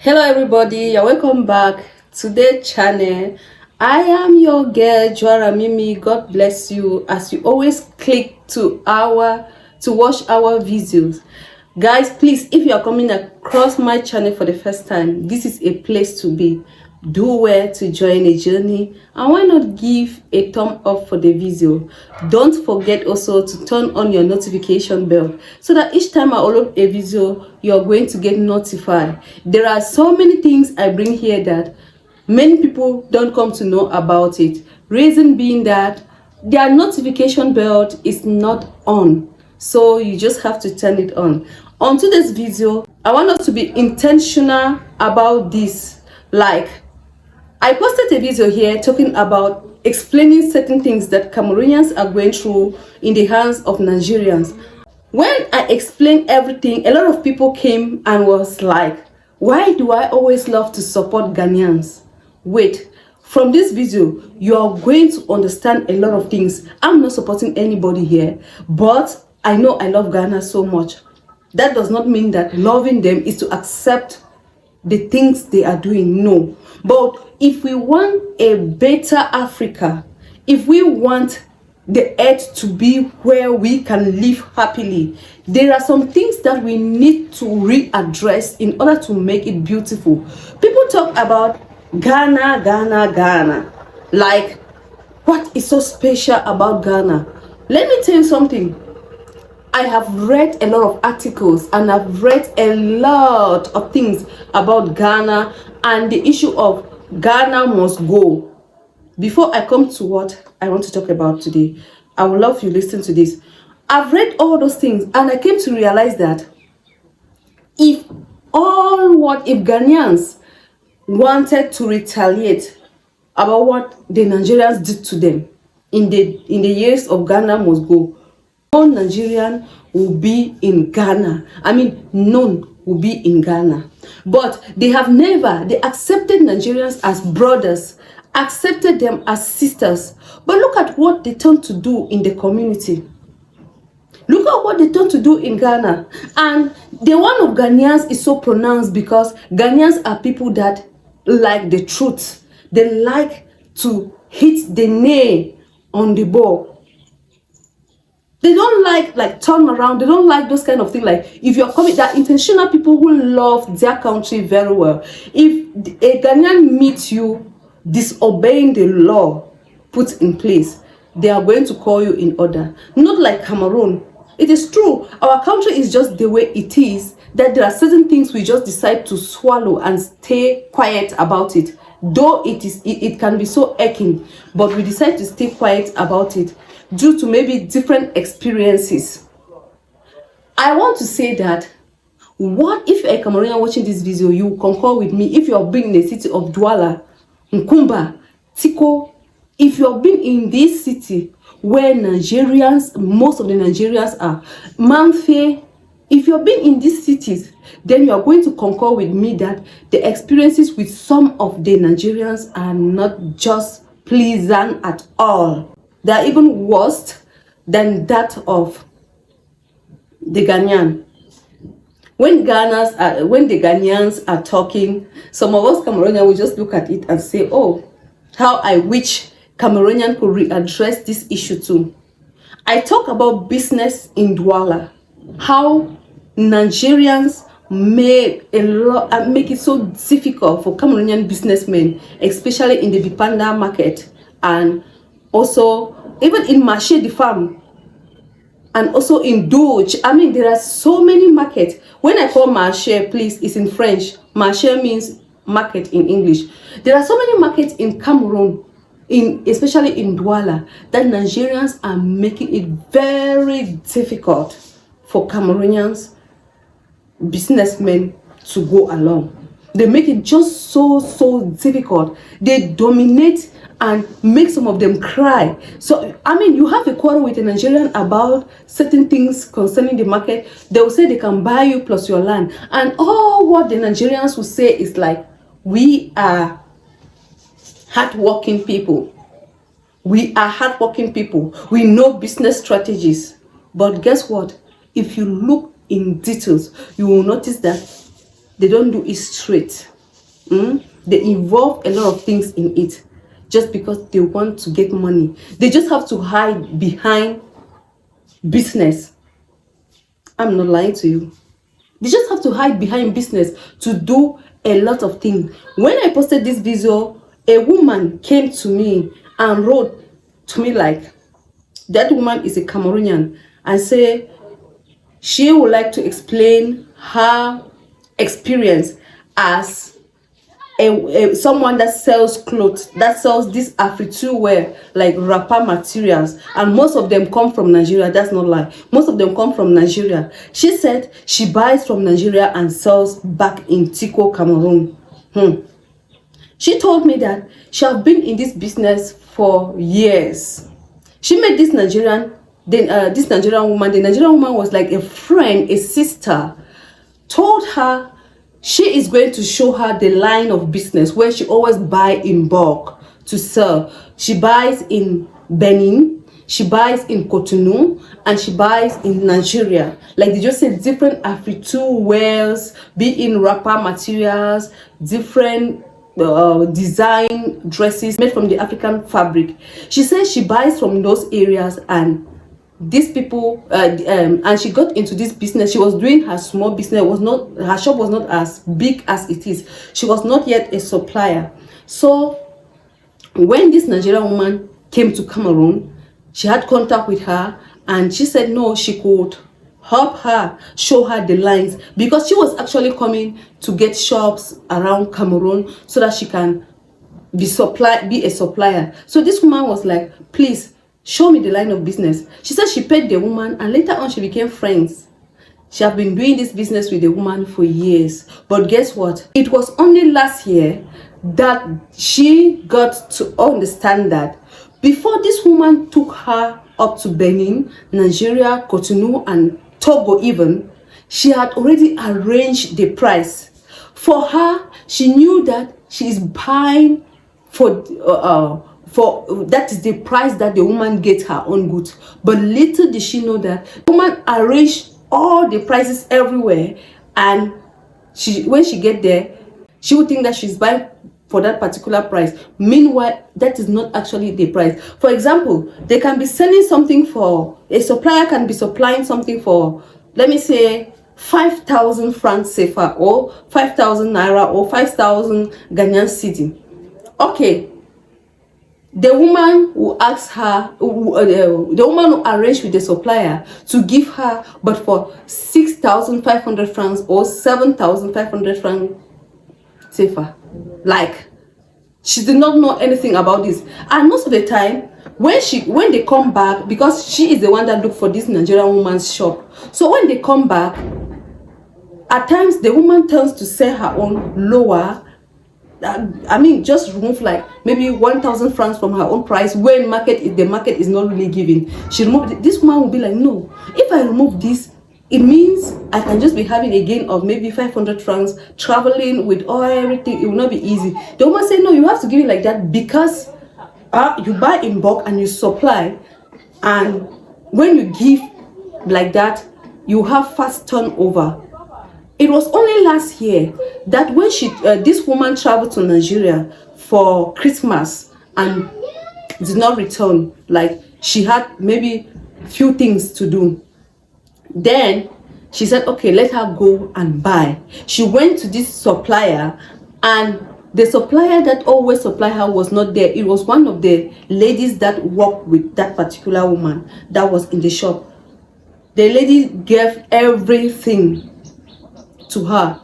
Hello everybody, you're welcome back to the channel. I am your girl Joara Mimi. God bless you as you always click to watch our videos. Guys, please, if you are coming across my channel for the first time, this is a place to be. Do well to join a journey, and why not give a thumb up for the video. Don't forget also to turn on your notification bell so that each time I upload a video you're going to get notified. There are so many things I bring here that many people don't come to know about it. Reason being that their notification bell is not on, so you just have to turn it on. On today's video, I want us to be intentional about this. Like, I posted a video here talking about explaining certain things that Cameroonians are going through in the hands of Nigerians. When I explained everything, a lot of people came and was like, why do I always love to support Ghanaians? Wait, from this video, you are going to understand a lot of things. I'm not supporting anybody here, but I know I love Ghana so much. That does not mean that loving them is to accept the things they are doing. No. But if we want a better Africa, if we want the earth to be where we can live happily, there are some things that we need to readdress in order to make it beautiful. People talk about Ghana, Ghana, Ghana. Like, what is so special about Ghana? Let me tell you something. I have read a lot of articles and I've read a lot of things about Ghana and the issue of Ghana must go. Before I come to what I want to talk about today, I would love you to listen to this. I've read all those things and I came to realize that if Ghanaians wanted to retaliate about what the Nigerians did to them in the years of Ghana must go, no Nigerian will be in Ghana. I mean, none will be in Ghana. But they accepted Nigerians as brothers, accepted them as sisters. But look at what they turned to do in the community. Look at what they turned to do in Ghana. And the one of Ghanaians is so pronounced because Ghanaians are people that like the truth. They like to hit the nail on the ball. They don't like turn around. They don't like those kind of things. Like, if you're coming, that intentional people who love their country very well. If a Ghanaian meets you disobeying the law put in place, they are going to call you in order. Not like Cameroon. It is true, our country is just the way it is, that there are certain things we just decide to swallow and stay quiet about it. Though it can be so aching, but we decide to stay quiet about it due to maybe different experiences. I want to say that, what if a Cameroonian watching this video, you concur with me, if you've been in the city of Douala, Nkumba, Tiko, if you've been in this city where Nigerians, most of the Nigerians are, Manfe, if you've been in these cities, then you are going to concur with me that the experiences with some of the Nigerians are not just pleasant at all. They are even worse than that of the Ghanaian. When the Ghanaians are talking, some of us Cameroonians will just look at it and say, oh, how I wish Cameroonian could readdress this issue too. I talk about business in Douala, how Nigerians make it so difficult for Cameroonian businessmen, especially in the Bipanda market, and also even in Marché de Femmes, and also in Doge. I mean, there are so many markets. When I call Marché, please, it's in French. Marché means market in English. There are so many markets in Cameroon, especially in Douala, that Nigerians are making it very difficult for Cameroonians businessmen to go along. They make it just so difficult. They dominate and make some of them cry. So, I mean, you have a quarrel with a Nigerian about certain things concerning the market, they will say they can buy you plus your land. And all what the Nigerians will say is like, we are hardworking people. We are hardworking people. We know business strategies. But guess what? If you look in details, you will notice that they don't do it straight. They involve a lot of things in it just because they want to get money. They just have to hide behind business. I'm not lying to you. They just have to hide behind business to do a lot of things. When I posted this video, a woman came to me and wrote to me like, that woman is a Cameroonian, and say she would like to explain her experience as someone that sells clothes, that sells this Afri2 wear, like wrapper materials, and most of them come from Nigeria. That's not lie. Most of them come from Nigeria. She said she buys from Nigeria and sells back in Tiko, Cameroon. She told me that she have been in this business for years. She met this Nigerian woman. The Nigerian woman was like a friend, a sister. Told her she is going to show her the line of business where she always buy in bulk to sell. She buys in Benin, she buys in Cotonou, and she buys in Nigeria. Like they just said, different Afri2 wears, be in wrapper materials, different design dresses made from the African fabric. She says she buys from those areas, and these people and she got into this business. She was doing her small business. Her shop was not as big as it is. She was not yet a supplier. So when this Nigerian woman came to Cameroon, she had contact with her, and she said no, she could help her, show her the lines, because she was actually coming to get shops around Cameroon so that she can be a supplier. So this woman was like, please show me the line of business. She said she paid the woman, and later on she became friends. She have been doing this business with the woman for years. But guess what? It was only last year that she got to understand that before this woman took her up to Benin, Nigeria, Cotonou, and Togo even, she had already arranged the price. For her, she knew that she is buying for that is the price that the woman gets her own goods. But little did she know that the woman arranged all the prices everywhere, and when she get there, she would think that she's buying for that particular price. Meanwhile, that is not actually the price. For example, they can be selling something for, a supplier can be supplying something for, let me say, 5,000 francs CFA, or 5,000 naira, or 5,000 Ghanaian cedi. Okay, the woman will ask her, the woman will arrange with the supplier to give her, but for 6,500 francs or 7,500 francs CFA. Like, she did not know anything about this. And most of the time, when they come back, because she is the one that looked for this Nigerian woman's shop, so when they come back, at times the woman tends to sell her own lower. I mean, just remove like maybe 1,000 francs from her own price when the market is not really giving. She removed it. This woman will be like, no, if I remove this, it means I can just be having a gain of maybe 500 francs, traveling with all everything. It will not be easy. The woman said, no, you have to give it like that, because you buy in bulk and you supply, and when you give like that, you have fast turnover. It was only last year that when this woman traveled to Nigeria for Christmas and did not return, like she had maybe few things to do. Then she said, okay, let her go and buy. She went to this supplier, and the supplier that always supplied her was not there. It was one of the ladies that worked with that particular woman that was in the shop. The lady gave everything to her,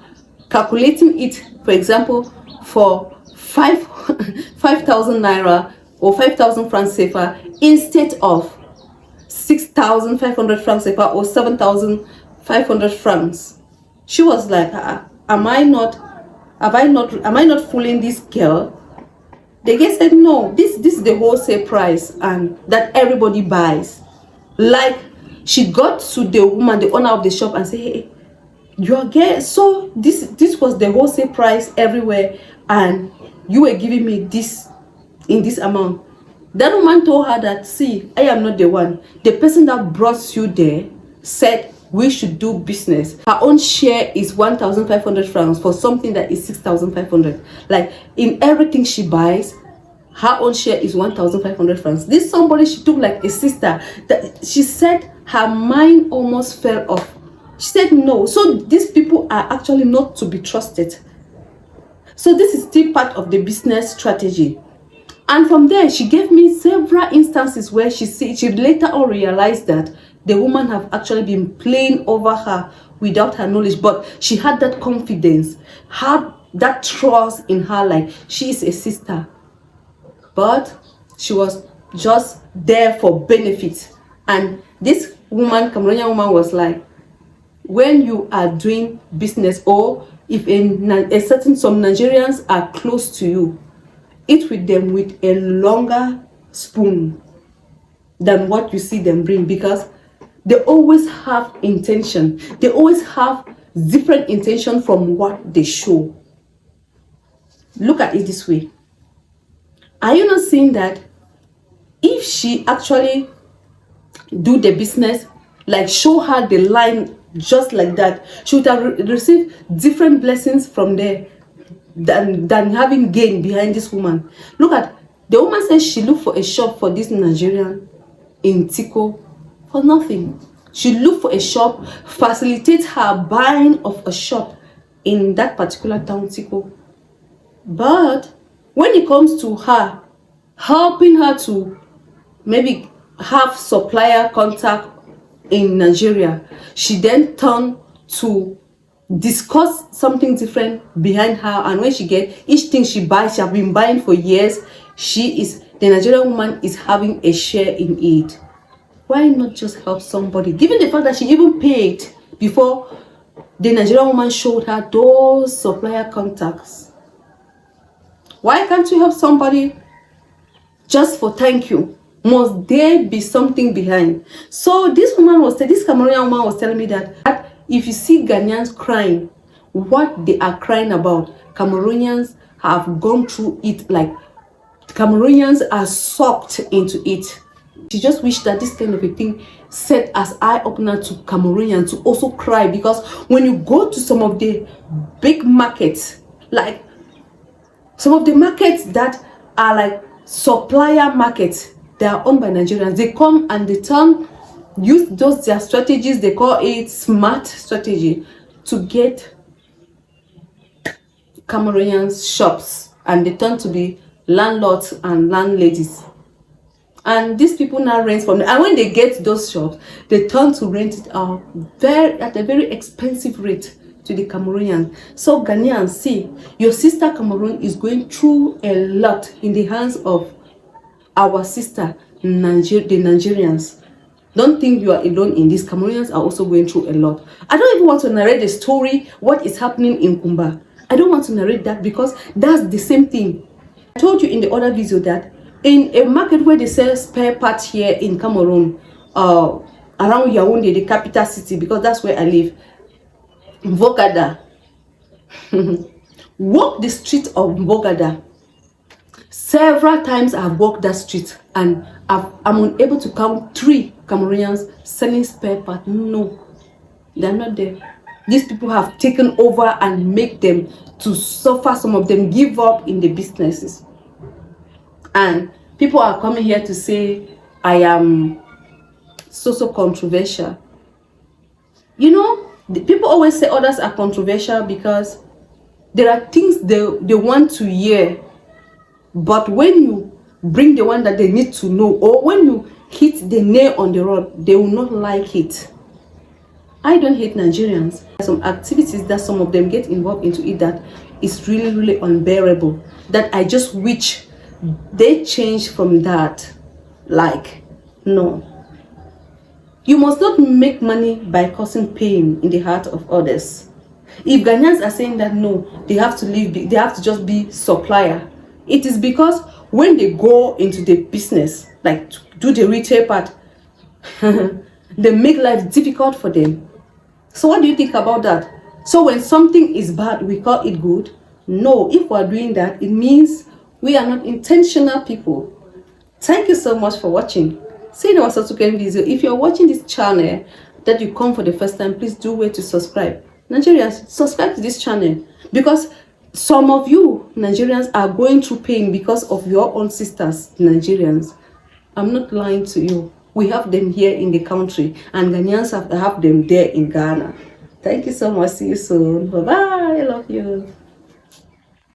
calculating it, for example, for 5,000 naira or 5,000 francs CFA instead of 6,500 francs CFA or 7,500 francs. She was like, am I not fooling this girl? The girl said, no, this is the wholesale price, and that everybody buys. Like, she got to the woman, the owner of the shop, and said, hey, your girl, so this was the wholesale price everywhere, and you were giving me this in this amount. That woman told her that, see, I am not the one. The person that brought you there said we should do business. Her own share is 1,500 francs for something that is 6,500. Like in everything she buys, her own share is 1,500 francs. This somebody she took like a sister, that she said her mind almost fell off. She said no. So these people are actually not to be trusted. So this is still part of the business strategy. And from there, she gave me several instances where she later on realized that the woman have actually been playing over her without her knowledge. But she had that confidence, had that trust in her, like she is a sister. But she was just there for benefit. And this woman, Cameroonian woman, was like, when you are doing business, or if some Nigerians are close to you, eat with them with a longer spoon than what you see them bring, because they always have intention. They always have different intention from what they show. Look at it this way. Are you not seeing that if she actually do the business, like show her the line just like that, she would have received different blessings from there than having gain behind this woman. Look at, the woman says she looked for a shop for this Nigerian in Tico for nothing. She looked for a shop, facilitate her buying of a shop in that particular town, Tico. But when it comes to her, helping her to maybe have supplier contact in Nigeria, she then turned to discuss something different behind her. And when she get each thing she buys, she have been buying for years, the Nigerian woman is having a share in it. Why not just help somebody, given the fact that she even paid before the Nigerian woman showed her those supplier contacts? Why can't you help somebody just for thank you? Must there be something behind? So this Cameroonian woman was telling me that if you see Ghanaians crying, what they are crying about, Cameroonians have gone through it. Like Cameroonians are sucked into it. She just wished that this kind of a thing set as eye-opener to Cameroonians to also cry, because when you go to some of the big markets, like some of the markets that are like supplier markets, they are owned by Nigerians. They come and they use their strategies, they call it smart strategy, to get Cameroonians shops, and they turn to be landlords and landladies. And these people now rent from them. And when they get those shops, they turn to rent it out at a very expensive rate to the Cameroonians. So Ghanaians, see, your sister Cameroon is going through a lot in the hands of our sister the Nigerians. Don't think you are alone in this. Cameroonians are also going through a lot. I don't even want to narrate the story, what is happening in Kumba. I don't want to narrate that, because that's the same thing. I told you in the other video that in a market where they sell spare parts here in Cameroon, around Yaoundé, the capital city, because that's where I live, Mbogada. Walk the street of Mbogada. Several times I've walked that street and I'm unable to count 3 Cameroonians selling spare parts. No, they're not there. These people have taken over and make them to suffer. Some of them give up in the businesses. And people are coming here to say I am so controversial. You know, people always say others are controversial because there are things they want to hear. But when you bring the one that they need to know, or when you hit the nail on the road, they will not like it. I don't hate Nigerians. There's some activities that some of them get involved into it that is really unbearable, that I just wish they change from that. Like, no. You must not make money by causing pain in the heart of others. If Ghanaians are saying that no, they have to leave, they have to just be supplier, it is because when they go into the business, like to do the retail part, they make life difficult for them. So what do you think about that? So when something is bad, we call it good? No, if we are doing that, it means we are not intentional people. Thank you so much for watching. See you in our subsequent video. If you're watching this channel that you come for the first time, please do wait to subscribe. Nigerians, subscribe to this channel, because some of you Nigerians are going through pain because of your own sisters Nigerians. I'm not lying to you. We have them here in the country, and Ghanaians have them there in Ghana. Thank you so much. See you soon. Bye bye. I love you.